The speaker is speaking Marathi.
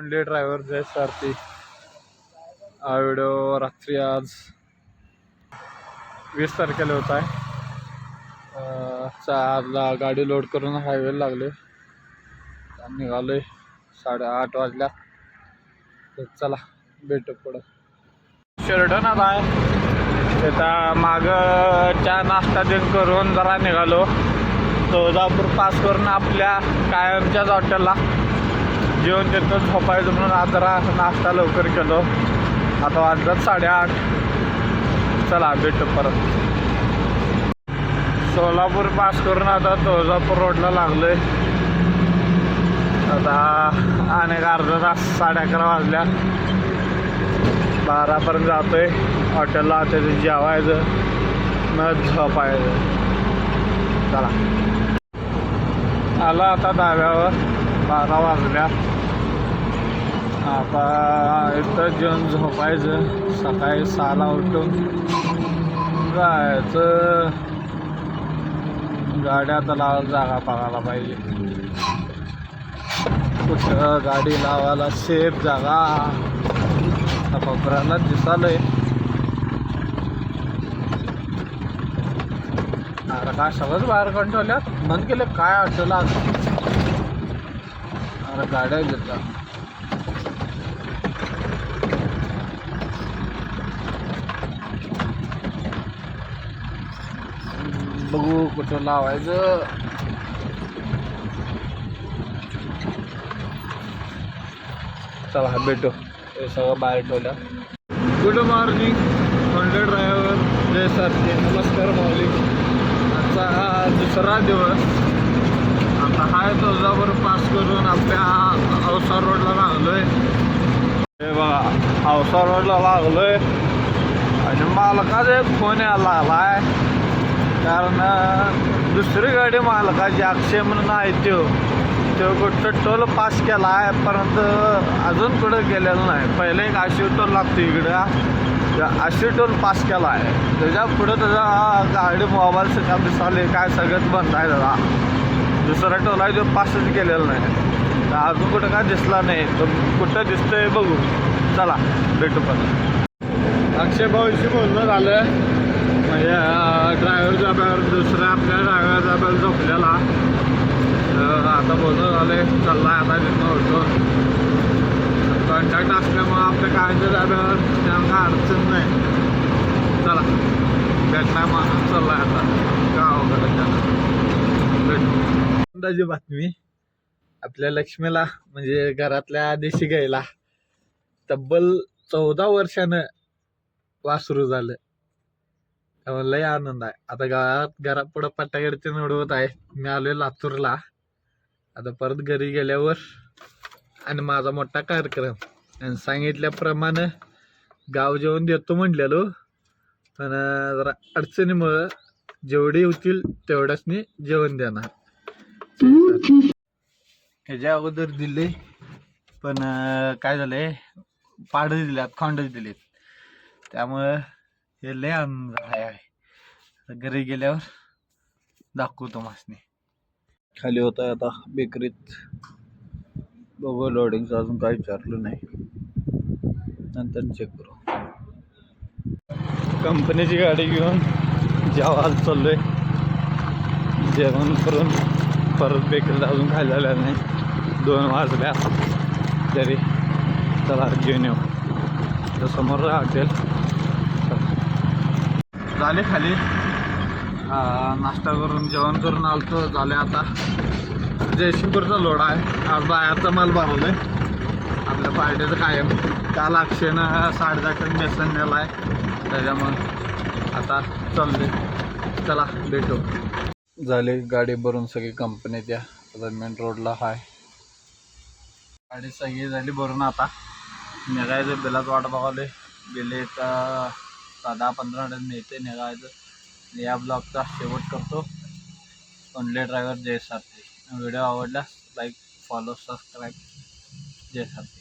मंडली ड्रायव्हर जय सारथी. हा व्हिडिओ रात्री आज 20 तारखेला होत आहे. गाडी लोड करून हायवेला लागले. निघालोय 8:30 वाजल्या. तर चला भेटू पुढं. शेरडनात आहे तिथं मागं चहा नाश्ता दिन करून जरा निघालो. तुळजापूर पास करून आपल्या कायमच्याच हॉटेलला जेवण तिथं झोपायचं म्हणून आज जरा नाश्ता लवकर केलो. आता वाजतात 8:30. चला भेटू परत. सोलापूर पास करून आता तुळजापूर रोडला लागलोय. आता अनेक अर्धा तास 11:30 वाजल्या. 12पर्यंत जातोय हॉटेलला. त्याचं जेवायचं मग झोपायचं. चला आला आता धाब्यावर. 12 वाजल्या. आता इथं जेवण झोपायचं. सकाळी 6ला उठून जायचं. गाड्या आता जागा बघायला पाहिजे. कुठं गाडी लावायला सेफ जागा कोपऱ्याला दिसालय. अरे काय सगळंच बाहेर काढून ठेवल्यात. बंद केले काय हॉटेल आज. अरे गाड्या घेतात. बघू कुठं लावायचं. चला भेटू. हे सगळं बाहेर ठेवलं. गुड मॉर्निंग मंडली ड्रायव्हर जय सारथी. नमस्कार माऊली. आजचा हा दुसरा दिवस. आता हाय तुळजापूर पास करून आपल्या अवसार रोडला लागलोय. हे बघा अवसार रोडला लागलोय. आणि मालकाचा एक फोन यायला लागलाय. कारण दुसरी गाडी मालकाची अक्षय म्हणून आहे तो कुठं टोल पास केला आहे. परंतु अजून कुठं गेलेलं नाही. पहिले एक 80 टोल लागतो इकडं. 80 टोल पास केला आहे. त्याच्या पुढं त्याचा गाडी मोबाईल सगळं दिसाले काय सगळंच बंद आहे. त्याला दुसरा टोल आहे तो पासच केलेला नाही. अजून कुठं काय दिसला नाही. तो कुठं दिसतंय बघू. चला भेटू पण. अक्षय भाऊशी बोलणं झालं. म्हणजे ड्रायव्हर जाब्यावर दुसऱ्या आपल्या ड्रायव्हर जाब्यावर झोपलेला. आता बोलणं झालं. चालला आता तिथं होतो. कॉन्टॅक्ट असल्यामुळं आपल्या कायच्या जाब्यावर त्यांना अडचण नाही. चला भेटला माणूस चालला आता गावाकडे. त्याला भेटू. अंदाजी बातमी. आपल्या लक्ष्मीला म्हणजे घरातल्या देशी गाईला तब्बल 14 वर्षानं वासरू झालं. त्यामुळे लय आनंद आहे. आता घरापुढं पट्टागडचे निवडवत आहे. मी आलोय लातूरला. आता परत घरी गेल्यावर आणि माझा मोठा कार्यक्रम. आणि सांगितल्याप्रमाणे गाव जेवण देतो म्हटलेलो. पण जरा अडचणीमुळं जेवढी होतील तेवढ्याचनी जेवण देणार. ह्याच्या अगोदर दिले पण काय झालंय पाडच दिल्यात खोंडच दिलेत. त्यामुळं हे लय आनंद आहे. घरी गेल्यावर दाखवतो मासने. खाली होत आहे आता बेकरीत. बघू लोडिंगचं अजून काही विचारलं नाही. नंतर चेक करू. कंपनीची गाडी घेऊन जेवायला चाललोय. जेवण करून परत बेकरीत अजून खायला आलं नाही. 2 वाजल्या तरी चला घेऊन येऊ. तर समोर हॉटेल झाले खाली. नाश्ता करून जेवण करून आलतो. झाले आता जयसिंगपूरचा लोड आहे. आज बाहेरचा माल भरवलाय आपल्या पार्टीचं कायम. काल अक्षयनं 10.5 टन बेसन नेला आहे. त्याच्यामुळे आता चालले. चला भेटू. झाले गाडी भरून सगळी कंपनी त्या मेन रोडला आहे. गाडी सगळी झाली भरून. आता निघायचं. बिलाच वाट बघावले. बिल एक 10-15 टन मिळते. निघायचं. या ब्लॉगचा शेवट करतो. मंडली ड्रायव्हर जय सारथी. व्हिडिओ आवडल्यास लाईक, फॉलो, सबस्क्राईब. जय सारथी.